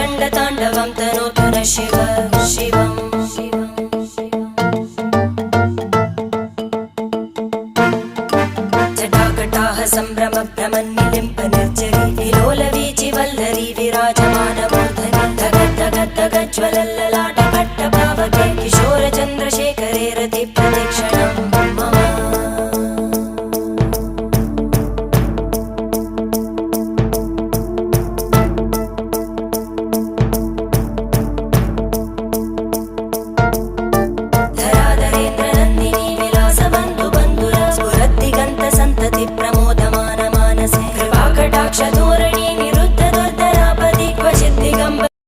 रङ्गताण्डवं तनोतु न शिव शिवम् जटाकटाः सम्भ्रमभ्रमन्निलिम्प निर्जरी विलोलवीचि वल्लरी विराजमानमूर्धनि धगद्धगद्धगज्ज्वलल्ललाट